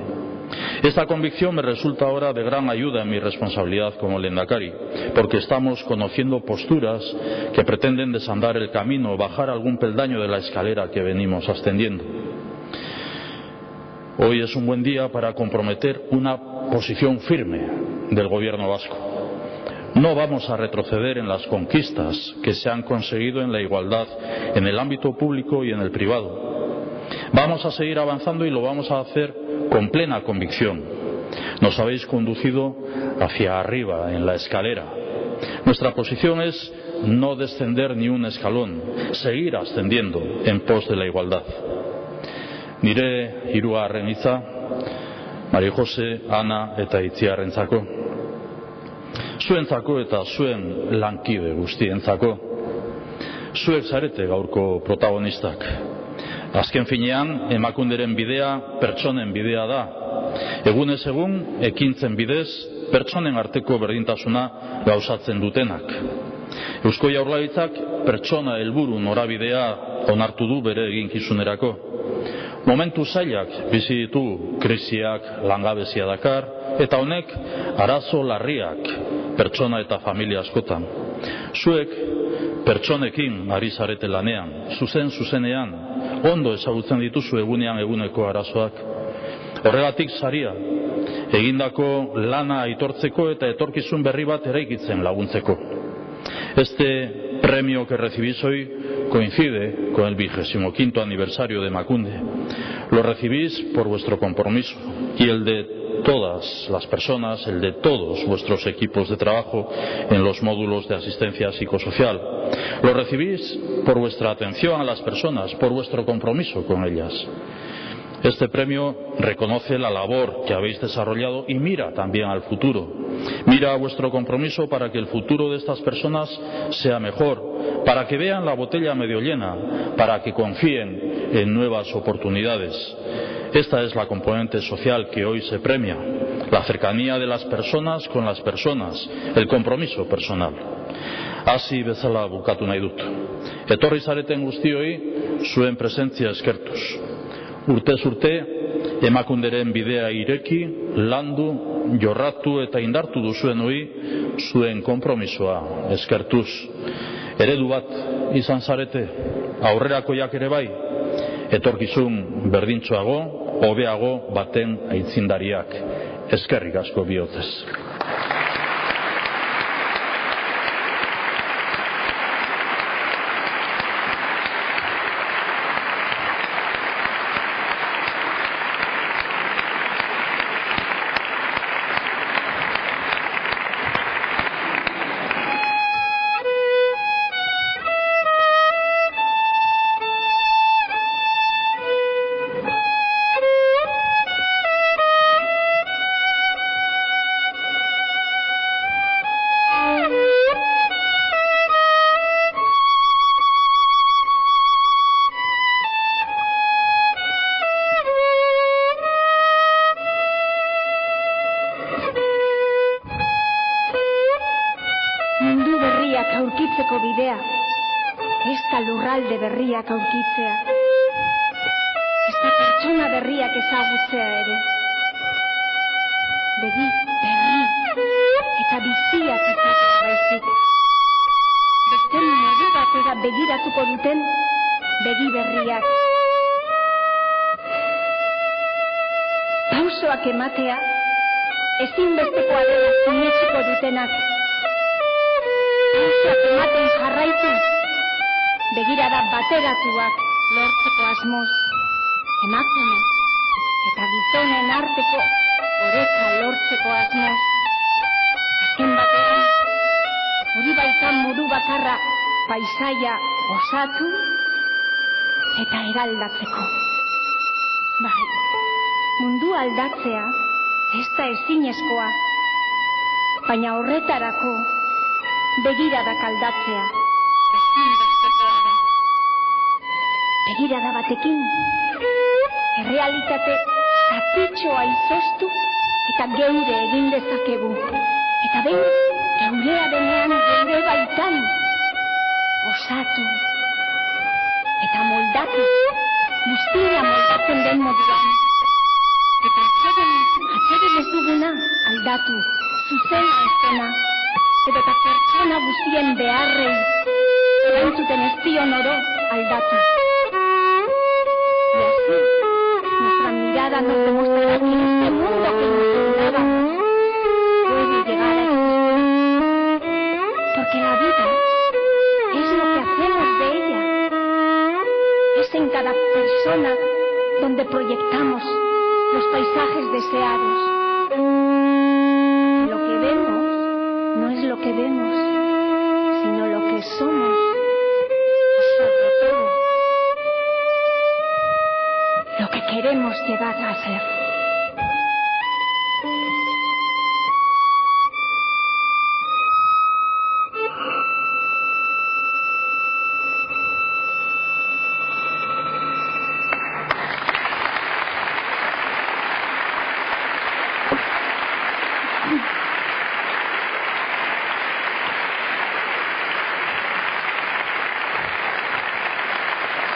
Esta convicción me resulta ahora de gran ayuda en mi responsabilidad como lehendakari, porque estamos conociendo posturas que pretenden desandar el camino o bajar algún peldaño de la escalera que venimos ascendiendo. Hoy es un buen día para comprometer una posición firme del gobierno vasco. No vamos a retroceder en las conquistas que se han conseguido en la igualdad en el ámbito público y en el privado. Vamos a seguir avanzando y lo vamos a hacer con plena convicción. Nos habéis conducido hacia arriba en la escalera. Nuestra posición es no descender ni un escalón, seguir ascendiendo en pos de la igualdad. Nire hirugarren hitza, María José, Ana eta Itziarrentzako. Zuentzako eta zuen lankide guztientzako. Zuek zarete gaurko protagonistak. Azken finean, Emakunderen bidea pertsonen bidea da. Egunez egun, ekintzen bidez, pertsonen arteko berdintasuna gauzatzen dutenak. Eusko Jaurlaritzak pertsona helburu norabidea onartu du bere eginkizunerako. Momentu zailak bizi ditu, krisiak, langabezia dakar, eta honek arazo larriak pertsona eta familia askotan. Zuek pertsonekin ari zarete lanean, zuzenean, ondo ezagutzen dituzu egunean eguneko arazoak. Horregatik saria, egindako lana aitortzeko eta etorkizun berri bat eraikitzen laguntzeko. Este premio que recibís hoy coincide con el 25º aniversario de Emakunde. Lo recibís por vuestro compromiso y el de todas las personas, el de todos vuestros equipos de trabajo en los módulos de asistencia psicosocial. Lo recibís por vuestra atención a las personas, por vuestro compromiso con ellas. Este premio reconoce la labor que habéis desarrollado y mira también al futuro. Mira a vuestro compromiso para que el futuro de estas personas sea mejor, para que vean la botella medio llena, para que confíen en nuevas oportunidades. Esta es la componente social que hoy se premia, la cercanía de las personas con las personas, el compromiso personal. Hasi bezala bukatu nahi dut. Etorri zareten guztioi zuen presentzia eskertuz. Urtez urte, Emakunderen bidea ireki, landu, jorratu eta indartu duzuenoi zuen konpromisoa eskertuz. Eredu bat izan zarete, aurrerakoiak ere bai, etorkizun berdintsuago, hobeago baten aitzindariak. Eskerrik asko bihotzez. Berriak aurkitzea, ezta pertsona berriak ezagutzea ere. Begi berri eta biziak izatea baizik. Beste modu batera begiratuko duten begi berriak. Pausoak ematea ezinbestekoa dela sinetsiko dutenak. Pausoak ematen jarraitu. Begirada bateratuak lortzeko asmoz, emakume eta gizonen arteko oreka lortzeko asmoz. Azken batean, hori baita modu bakarra paisaia osatu eta eraldatzeko. Bai, mundu aldatzea ez da ezinezkoa, baina horretarako begiradak aldatzea. Begirada batekin, errealitate zatitxoa izoztu eta geure egin dezakegu. Eta behin geurea denean geure baitan osatu eta moldatu, guztia moldatzen den moduan. Eta atseden ez duguna aldatu, zuzena ez dena, eta pertsona guztien beharrei erantzuten ez dion oro aldatu. Y así, nuestra mirada nos demostrará que este mundo que nos rodea puede llegar a existir. Porque la vida es lo que hacemos de ella. Es en cada persona donde proyectamos los paisajes deseados. Lo que vemos no es lo que vemos, sino lo que somos. Y sobre todo, lo que queremos llegar a ser.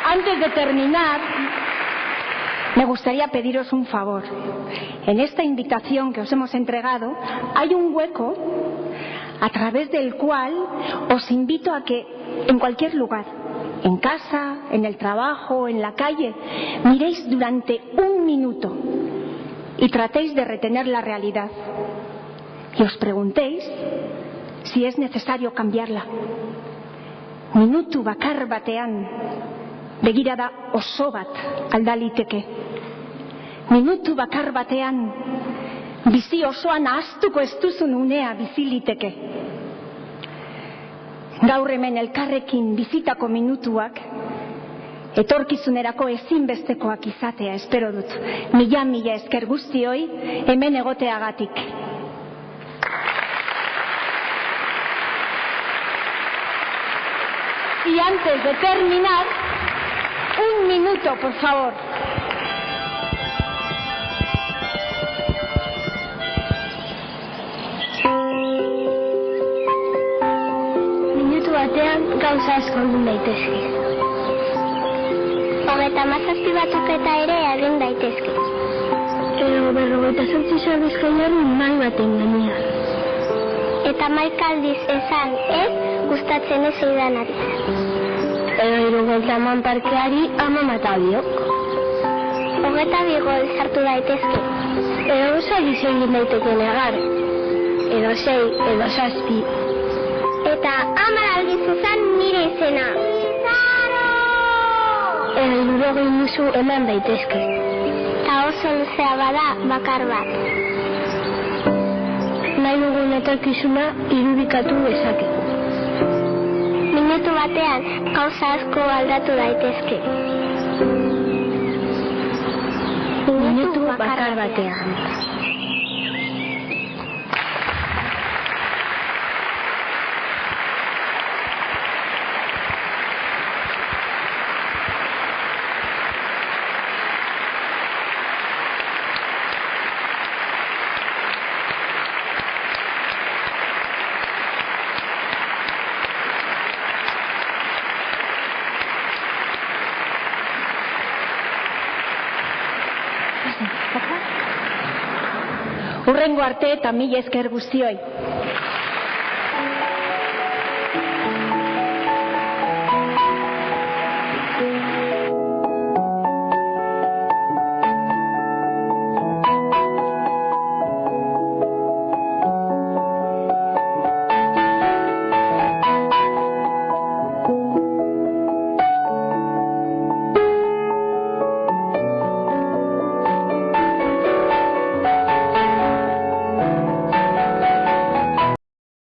Antes de terminar, me gustaría pediros un favor. En esta invitación que os hemos entregado hay un hueco a través del cual os invito a que en cualquier lugar, en casa, en el trabajo, en la calle, miréis durante un minuto y tratéis de retener la realidad y os preguntéis si es necesario cambiarla. minutu bakar batean begirada oso bat aldaliteke. Minutu bakar batean bizi osoan ahaztuko ez duzun unea biziliteke. Gaur hemen elkarrekin bizitako minutuak etorkizunerako ezinbestekoak izatea espero dut. Mila esker guztioi hemen egoteagatik. Y antes de terminar, un minuto, por favor. Minutu batean gauza asko egin daitezke. 37 batzuk eta ere egin daitezke. Edo 58 sarduzkaiaren mai baten gainean. Eta 11 aldiz esan ez gustatzen ez eidanari. Edo 70 parkeari ama matabiok. 22 gol sartu daitezke. Edo 6 egin daiteke negar. Edo 6, edo 7. Eta 10 aldiz esan nire izena. Edo 60 musu eman daitezke. Eta oso luzea bada bakar bat. Nahi dugun etorkizuna irudikatu dezakegu. Minutu batean gauza asko aldatu daitezke. Minutu bakar batean. Hurrengo arte eta mila esker guztioi.